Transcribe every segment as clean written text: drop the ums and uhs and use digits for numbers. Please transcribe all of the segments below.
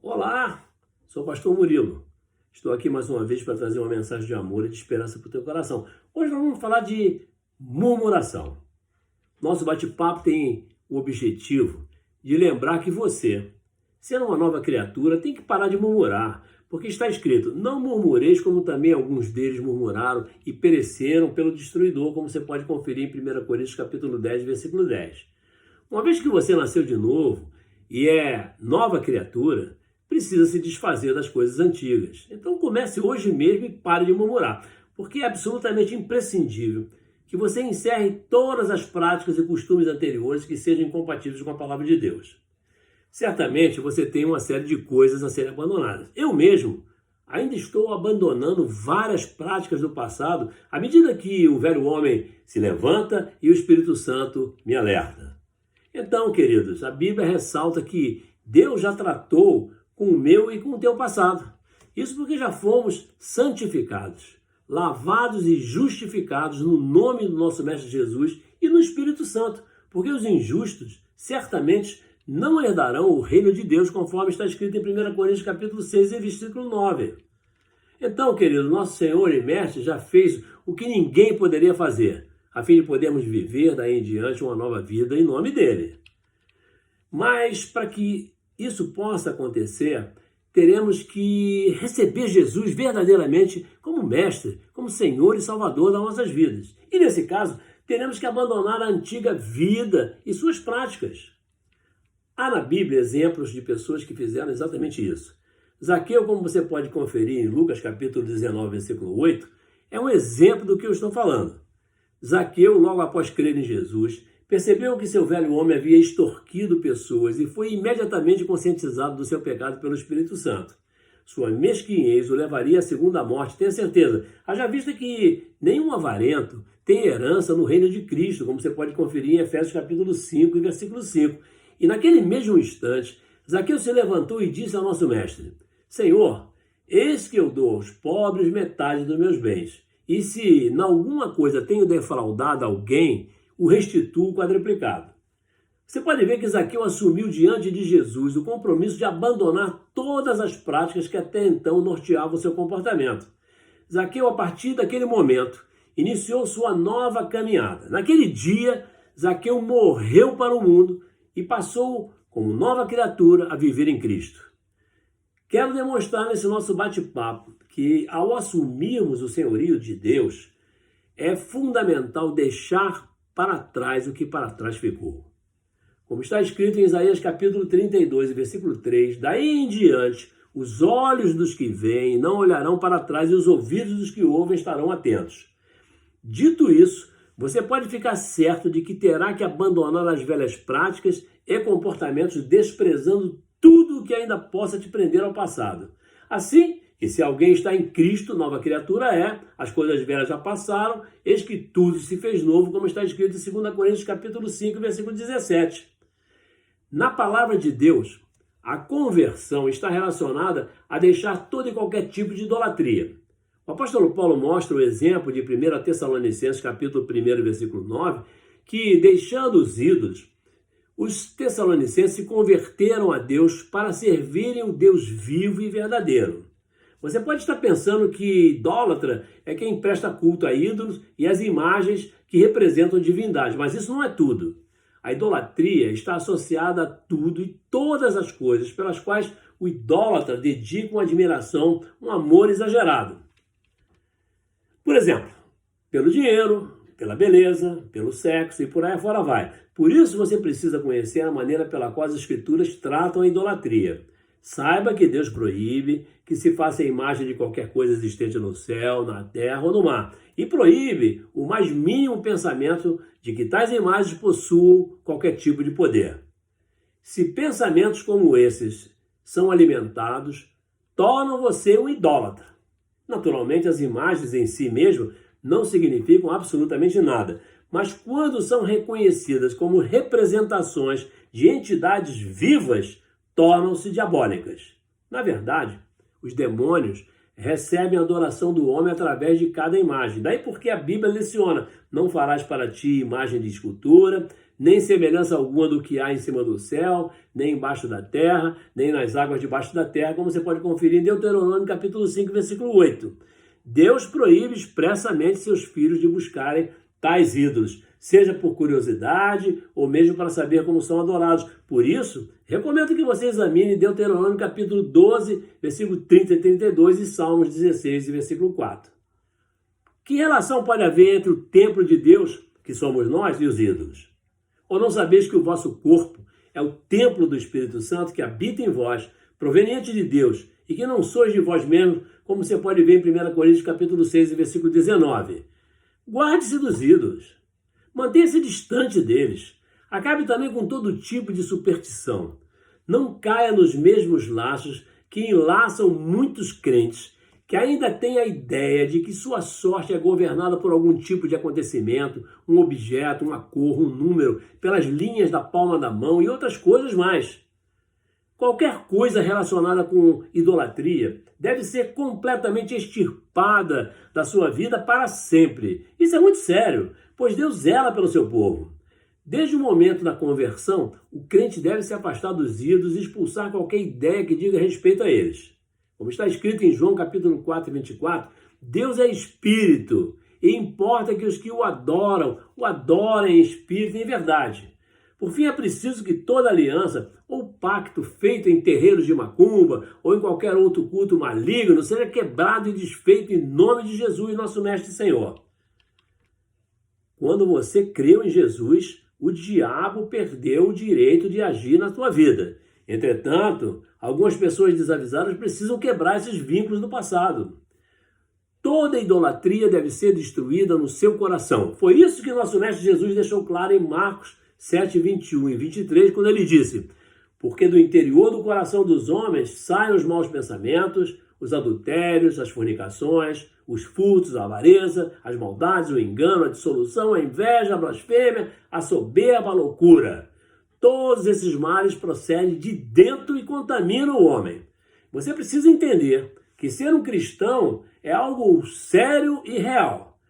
Olá, sou o pastor Murilo. Estou aqui mais uma vez para trazer uma mensagem de amor e de esperança para o teu coração. Hoje nós vamos falar de murmuração. Nosso bate-papo tem o objetivo de lembrar que você, sendo uma nova criatura, tem que parar de murmurar, porque está escrito: não murmureis como também alguns deles murmuraram e pereceram pelo destruidor, como você pode conferir em 1 Coríntios capítulo 10, versículo 10. Uma vez que você nasceu de novo e é nova criatura, precisa se desfazer das coisas antigas. Então comece hoje mesmo e pare de murmurar, porque é absolutamente imprescindível que você encerre todas as práticas e costumes anteriores que sejam incompatíveis com a palavra de Deus. Certamente você tem uma série de coisas a serem abandonadas. Eu mesmo ainda estou abandonando várias práticas do passado à medida que o velho homem se levanta e o Espírito Santo me alerta. Então, queridos, a Bíblia ressalta que Deus já tratou com o meu e com o teu passado. Isso porque já fomos santificados, lavados e justificados no nome do nosso Mestre Jesus e no Espírito Santo, porque os injustos certamente não herdarão o reino de Deus, conforme está escrito em 1 Coríntios capítulo 6, versículo 9. Então, querido, nosso Senhor e Mestre já fez o que ninguém poderia fazer, a fim de podermos viver daí em diante uma nova vida em nome dele. Mas para que isso possa acontecer, teremos que receber Jesus verdadeiramente como Mestre, como Senhor e Salvador das nossas vidas. E nesse caso, teremos que abandonar a antiga vida e suas práticas. Há na Bíblia exemplos de pessoas que fizeram exatamente isso. Zaqueu, como você pode conferir em Lucas capítulo 19, versículo 8, é um exemplo do que eu estou falando. Zaqueu, logo após crer em Jesus, percebeu que seu velho homem havia extorquido pessoas e foi imediatamente conscientizado do seu pecado pelo Espírito Santo. Sua mesquinhez o levaria à segunda morte, tenha certeza. Haja vista que nenhum avarento tem herança no reino de Cristo, como você pode conferir em Efésios capítulo 5, versículo 5. E naquele mesmo instante, Zaqueu se levantou e disse ao nosso mestre: Senhor, eis que eu dou aos pobres metade dos meus bens. E se em alguma coisa tenho defraudado alguém, o restituo quadruplicado. Você pode ver que Zaqueu assumiu diante de Jesus o compromisso de abandonar todas as práticas que até então norteavam o seu comportamento. Zaqueu, a partir daquele momento, iniciou sua nova caminhada. Naquele dia, Zaqueu morreu para o mundo e passou, como nova criatura, a viver em Cristo. Quero demonstrar nesse nosso bate-papo que, ao assumirmos o senhorio de Deus, é fundamental deixar para trás o que para trás ficou. Como está escrito em Isaías capítulo 32, versículo 3, daí em diante, os olhos dos que veem não olharão para trás e os ouvidos dos que ouvem estarão atentos. Dito isso, você pode ficar certo de que terá que abandonar as velhas práticas e comportamentos, desprezando tudo o que ainda possa te prender ao passado. Assim, que se alguém está em Cristo, nova criatura é, as coisas velhas já passaram, eis que tudo se fez novo, como está escrito em 2 Coríntios capítulo 5, versículo 17. Na palavra de Deus, a conversão está relacionada a deixar todo e qualquer tipo de idolatria. O apóstolo Paulo mostra o exemplo de 1 Tessalonicenses capítulo 1, versículo 9, que deixando os ídolos, os tessalonicenses se converteram a Deus para servirem o Deus vivo e verdadeiro. Você pode estar pensando que idólatra é quem presta culto a ídolos e as imagens que representam divindade, mas isso não é tudo. A idolatria está associada a tudo e todas as coisas pelas quais o idólatra dedica uma admiração, um amor exagerado. Por exemplo, pelo dinheiro, pela beleza, pelo sexo e por aí fora vai. Por isso você precisa conhecer a maneira pela qual as escrituras tratam a idolatria. Saiba que Deus proíbe que se faça a imagem de qualquer coisa existente no céu, na terra ou no mar. E proíbe o mais mínimo pensamento de que tais imagens possuam qualquer tipo de poder. Se pensamentos como esses são alimentados, tornam você um idólatra. Naturalmente, as imagens em si mesmo não significam absolutamente nada, mas quando são reconhecidas como representações de entidades vivas, tornam-se diabólicas. Na verdade, os demônios recebem a adoração do homem através de cada imagem. Daí porque a Bíblia leciona: não farás para ti imagem de escultura, nem semelhança alguma do que há em cima do céu, nem embaixo da terra, nem nas águas debaixo da terra, como você pode conferir em Deuteronômio capítulo 5, versículo 8. Deus proíbe expressamente seus filhos de buscarem tais ídolos, seja por curiosidade ou mesmo para saber como são adorados. Por isso, recomendo que você examine Deuteronômio capítulo 12, versículo 30 e 32 e Salmos 16, versículo 4. Que relação pode haver entre o templo de Deus, que somos nós, e os ídolos? Ou não sabeis que o vosso corpo é o templo do Espírito Santo que habita em vós, proveniente de Deus, e que não sois de vós mesmos, como você pode ver em 1 Coríntios capítulo 6, versículo 19. Guarde-se dos ídolos. Mantenha-se distante deles. Acabe também com todo tipo de superstição. Não caia nos mesmos laços que enlaçam muitos crentes que ainda têm a ideia de que sua sorte é governada por algum tipo de acontecimento, um objeto, uma cor, um número, pelas linhas da palma da mão e outras coisas mais. Qualquer coisa relacionada com idolatria deve ser completamente extirpada da sua vida para sempre. Isso é muito sério, pois Deus zela pelo seu povo. Desde o momento da conversão, o crente deve se afastar dos ídolos e expulsar qualquer ideia que diga respeito a eles. Como está escrito em João capítulo 4, 24, Deus é espírito e importa que os que o adorem em espírito e em verdade. Por fim, é preciso que toda aliança ou pacto feito em terreiros de macumba ou em qualquer outro culto maligno seja quebrado e desfeito em nome de Jesus, nosso Mestre e Senhor. Quando você creu em Jesus, o diabo perdeu o direito de agir na sua vida. Entretanto, algumas pessoas desavisadas precisam quebrar esses vínculos do passado. Toda idolatria deve ser destruída no seu coração. Foi isso que nosso Mestre Jesus deixou claro em Marcos 7, 21 e 23, quando ele disse: porque do interior do coração dos homens saem os maus pensamentos, os adultérios, as fornicações, os furtos, a avareza, as maldades, o engano, a dissolução, a inveja, a blasfêmia, a soberba, a loucura. Todos esses males procedem de dentro e contaminam o homem. Você precisa entender que ser um cristão é algo sério e real.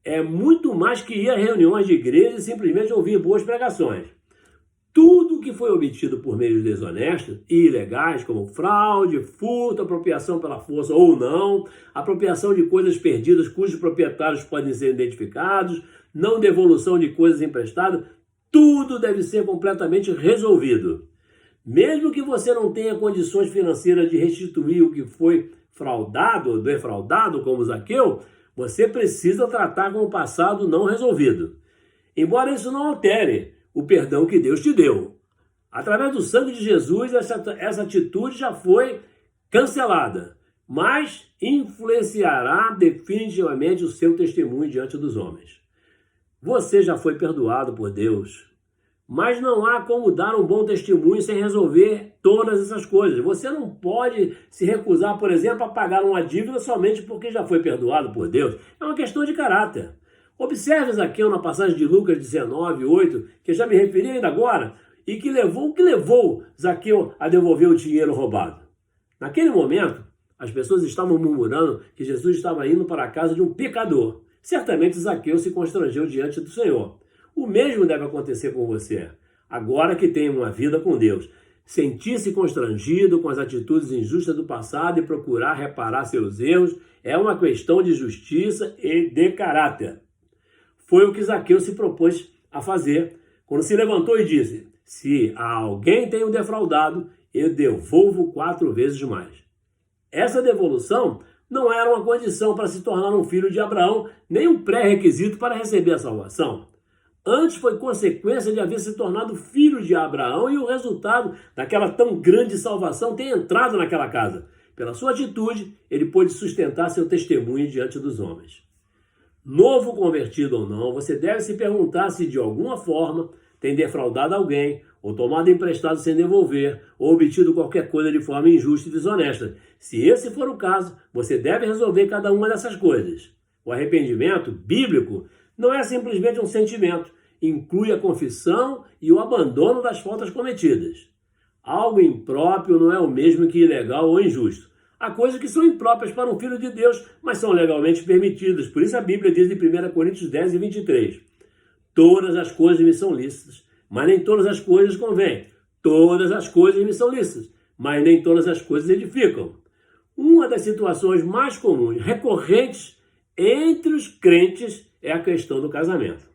É muito mais que ir a reuniões de igreja e simplesmente ouvir boas pregações. Tudo que foi obtido por meios desonestos e ilegais, como fraude, furto, apropriação pela força ou não, apropriação de coisas perdidas cujos proprietários podem ser identificados, não devolução de coisas emprestadas, tudo deve ser completamente resolvido. Mesmo que você não tenha condições financeiras de restituir o que foi fraudado ou defraudado, como Zaqueu, você precisa tratar com o passado não resolvido. Embora isso não altere o perdão que Deus te deu. Através do sangue de Jesus, essa atitude já foi cancelada, mas influenciará definitivamente o seu testemunho diante dos homens. Você já foi perdoado por Deus, mas não há como dar um bom testemunho sem resolver todas essas coisas. Você não pode se recusar, por exemplo, a pagar uma dívida somente porque já foi perdoado por Deus. É uma questão de caráter. Observe Zaqueu na passagem de Lucas 19, 8, que eu já me referi ainda agora, e que levou Zaqueu a devolver o dinheiro roubado. Naquele momento, as pessoas estavam murmurando que Jesus estava indo para a casa de um pecador. Certamente Zaqueu se constrangeu diante do Senhor. O mesmo deve acontecer com você, agora que tem uma vida com Deus. Sentir-se constrangido com as atitudes injustas do passado e procurar reparar seus erros é uma questão de justiça e de caráter. Foi o que Zaqueu se propôs a fazer quando se levantou e disse: se a alguém tenho defraudado, eu devolvo 4 vezes mais. Essa devolução não era uma condição para se tornar um filho de Abraão, nem um pré-requisito para receber a salvação. Antes foi consequência de haver se tornado filho de Abraão e o resultado daquela tão grande salvação ter entrado naquela casa. Pela sua atitude, ele pôde sustentar seu testemunho diante dos homens. Novo convertido ou não, você deve se perguntar se de alguma forma tem defraudado alguém, ou tomado emprestado sem devolver, ou obtido qualquer coisa de forma injusta e desonesta. Se esse for o caso, você deve resolver cada uma dessas coisas. O arrependimento bíblico não é simplesmente um sentimento, inclui a confissão e o abandono das faltas cometidas. Algo impróprio não é o mesmo que ilegal ou injusto. Há coisas que são impróprias para um filho de Deus, mas são legalmente permitidas. Por isso a Bíblia diz em 1 Coríntios 10 e 23, todas as coisas me são lícitas, mas nem todas as coisas convêm. Todas as coisas me são lícitas, mas nem todas as coisas edificam. Uma das situações mais comuns, recorrentes entre os crentes, é a questão do casamento.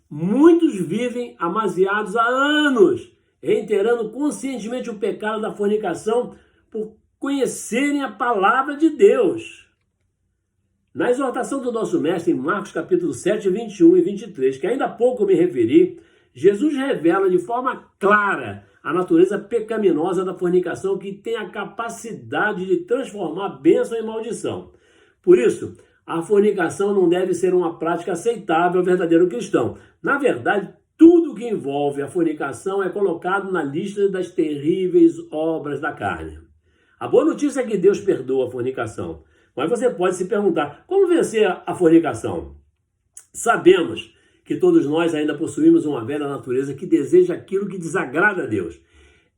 Muitos vivem amaziados há anos, reiterando conscientemente o pecado da fornicação por conhecerem a palavra de Deus. Na exortação do nosso mestre, em Marcos capítulo 7, 21 e 23, que ainda há pouco me referi, Jesus revela de forma clara a natureza pecaminosa da fornicação, que tem a capacidade de transformar bênção em maldição. Por isso, a fornicação não deve ser uma prática aceitável ao verdadeiro cristão. Na verdade, tudo que envolve a fornicação é colocado na lista das terríveis obras da carne. A boa notícia é que Deus perdoa a fornicação. Mas você pode se perguntar, como vencer a fornicação? Sabemos que todos nós ainda possuímos uma velha natureza que deseja aquilo que desagrada a Deus.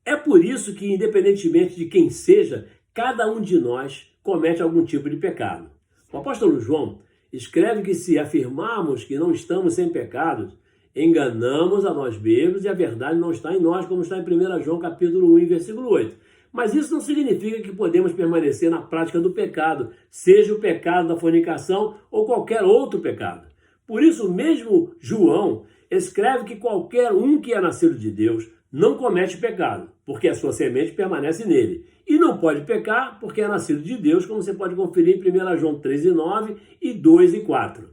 É por isso que, independentemente de quem seja, cada um de nós comete algum tipo de pecado. O apóstolo João escreve que se afirmarmos que não estamos sem pecados, enganamos a nós mesmos e a verdade não está em nós, como está em 1 João capítulo 1, versículo 8. Mas isso não significa que podemos permanecer na prática do pecado, seja o pecado da fornicação ou qualquer outro pecado. Por isso mesmo João escreve que qualquer um que é nascido de Deus não comete pecado, porque a sua semente permanece nele. E não pode pecar porque é nascido de Deus, como você pode conferir em 1 João 3:9 e 2:4.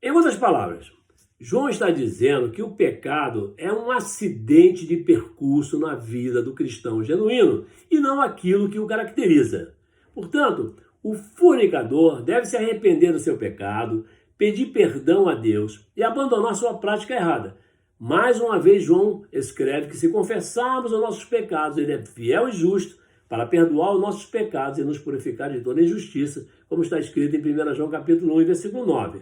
Em outras palavras, João está dizendo que o pecado é um acidente de percurso na vida do cristão genuíno e não aquilo que o caracteriza. Portanto, o fornicador deve se arrepender do seu pecado, pedir perdão a Deus e abandonar sua prática errada. Mais uma vez, João escreve que se confessarmos os nossos pecados, ele é fiel e justo para perdoar os nossos pecados e nos purificar de toda injustiça, como está escrito em 1 João capítulo 1, versículo 9.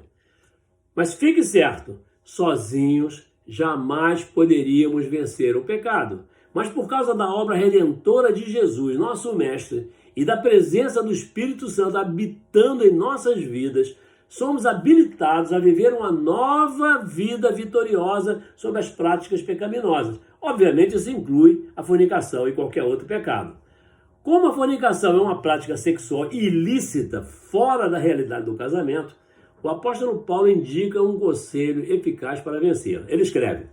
Mas fique certo, sozinhos jamais poderíamos vencer o pecado. Mas por causa da obra redentora de Jesus, nosso Mestre, e da presença do Espírito Santo habitando em nossas vidas, somos habilitados a viver uma nova vida vitoriosa sobre as práticas pecaminosas. Obviamente isso inclui a fornicação e qualquer outro pecado. Como a fornicação é uma prática sexual ilícita fora da realidade do casamento, o apóstolo Paulo indica um conselho eficaz para vencer. Ele escreve: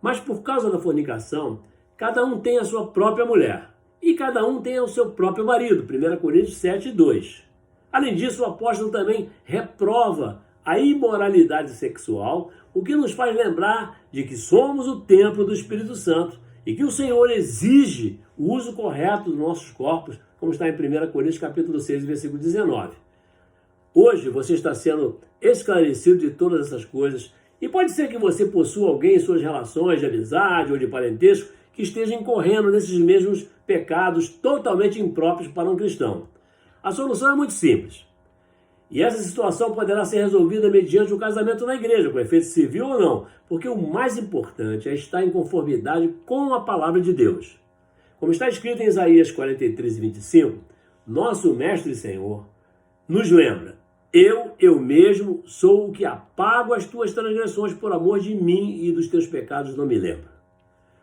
mas por causa da fornicação, cada um tem a sua própria mulher, e cada um tem o seu próprio marido. 1 Coríntios 7:2. Além disso, o apóstolo também reprova a imoralidade sexual, o que nos faz lembrar de que somos o templo do Espírito Santo e que o Senhor exige o uso correto dos nossos corpos, como está em 1 Coríntios capítulo 6, versículo 19. Hoje você está sendo esclarecido de todas essas coisas e pode ser que você possua alguém em suas relações de amizade ou de parentesco que esteja incorrendo nesses mesmos pecados totalmente impróprios para um cristão. A solução é muito simples. E essa situação poderá ser resolvida mediante o casamento na igreja, com efeito civil ou não, porque o mais importante é estar em conformidade com a palavra de Deus. Como está escrito em Isaías 43:25, nosso Mestre e Senhor nos lembra: eu mesmo sou o que apago as tuas transgressões por amor de mim e dos teus pecados não me lembro.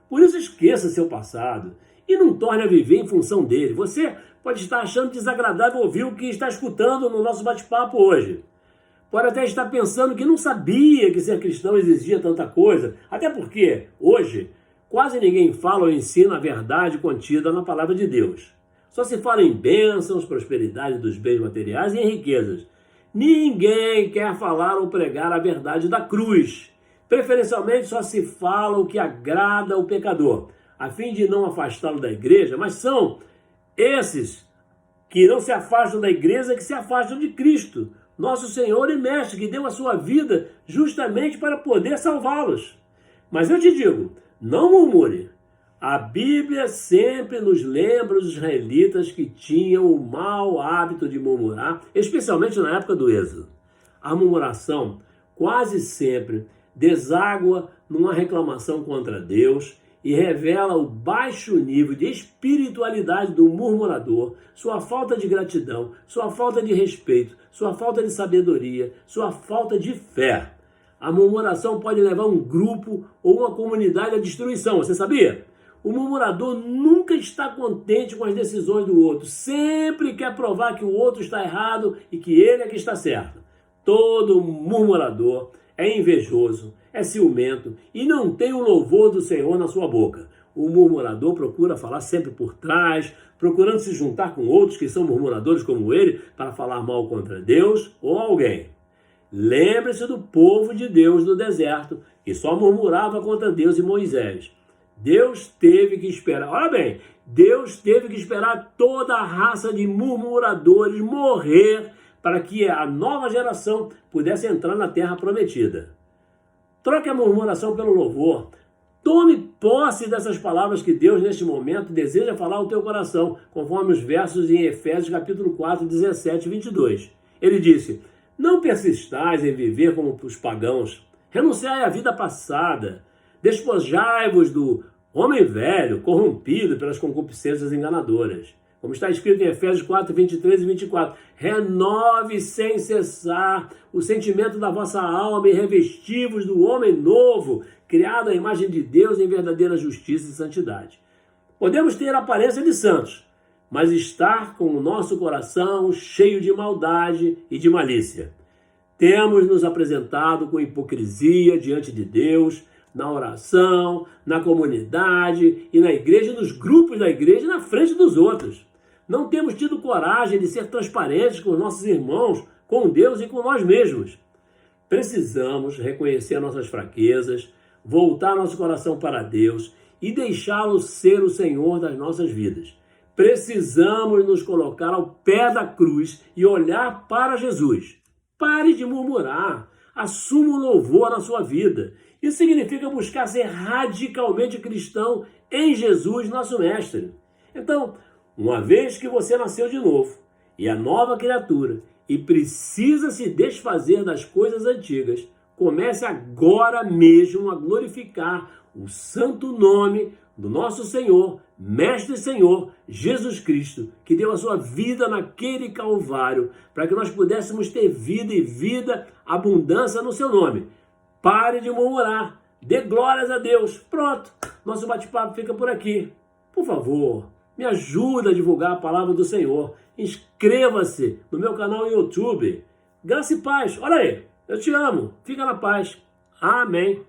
Por isso esqueça seu passado e não torne a viver em função dele. Você pode estar achando desagradável ouvir o que está escutando no nosso bate-papo hoje. Pode até estar pensando que não sabia que ser cristão exigia tanta coisa, até porque, hoje, quase ninguém fala ou ensina a verdade contida na palavra de Deus. Só se fala em bênçãos, prosperidade dos bens materiais e em riquezas. Ninguém quer falar ou pregar a verdade da cruz. Preferencialmente só se fala o que agrada ao pecador, a fim de não afastá-lo da igreja, mas são esses que não se afastam da igreja que se afastam de Cristo, nosso Senhor e Mestre, que deu a sua vida justamente para poder salvá-los. Mas eu te digo, não murmure. A Bíblia sempre nos lembra os israelitas que tinham o mau hábito de murmurar, especialmente na época do Êxodo. A murmuração quase sempre deságua numa reclamação contra Deus e revela o baixo nível de espiritualidade do murmurador, sua falta de gratidão, sua falta de respeito, sua falta de sabedoria, sua falta de fé. A murmuração pode levar um grupo ou uma comunidade à destruição, você sabia? O murmurador nunca está contente com as decisões do outro, sempre quer provar que o outro está errado e que ele é que está certo. Todo murmurador é invejoso, é ciumento e não tem o louvor do Senhor na sua boca. O murmurador procura falar sempre por trás, procurando se juntar com outros que são murmuradores como ele para falar mal contra Deus ou alguém. Lembre-se do povo de Deus no deserto, que só murmurava contra Deus e Moisés. Deus teve que esperar, olha bem, Deus teve que esperar toda a raça de murmuradores morrer para que a nova geração pudesse entrar na terra prometida. Troque a murmuração pelo louvor. Tome posse dessas palavras que Deus, neste momento, deseja falar ao teu coração, conforme os versos em Efésios capítulo 4, 17 e 22. Ele disse: não persistais em viver como os pagãos, renunciai à vida passada, despojai-vos do homem velho, corrompido pelas concupiscências enganadoras. Como está escrito em Efésios 4, 23 e 24. Renove sem cessar o sentimento da vossa alma e revesti-vos do homem novo, criado à imagem de Deus em verdadeira justiça e santidade. Podemos ter a aparência de santos, mas estar com o nosso coração cheio de maldade e de malícia. Temos nos apresentado com hipocrisia diante de Deus, na oração, na comunidade e na igreja, nos grupos da igreja, na frente dos outros. Não temos tido coragem de ser transparentes com os nossos irmãos, com Deus e com nós mesmos. Precisamos reconhecer nossas fraquezas, voltar nosso coração para Deus e deixá-lo ser o Senhor das nossas vidas. Precisamos nos colocar ao pé da cruz e olhar para Jesus. Pare de murmurar, assuma o louvor na sua vida. Isso significa buscar ser radicalmente cristão em Jesus, nosso Mestre. Então, uma vez que você nasceu de novo e é nova criatura e precisa se desfazer das coisas antigas, comece agora mesmo a glorificar o santo nome do nosso Senhor, Mestre e Senhor, Jesus Cristo, que deu a sua vida naquele Calvário, para que nós pudéssemos ter vida e vida, abundância no seu nome. Pare de murmurar, dê glórias a Deus. Pronto, nosso bate-papo fica por aqui. Por favor, me ajuda a divulgar a palavra do Senhor. Inscreva-se no meu canal no YouTube. Graça e paz. Olha aí, eu te amo. Fica na paz. Amém.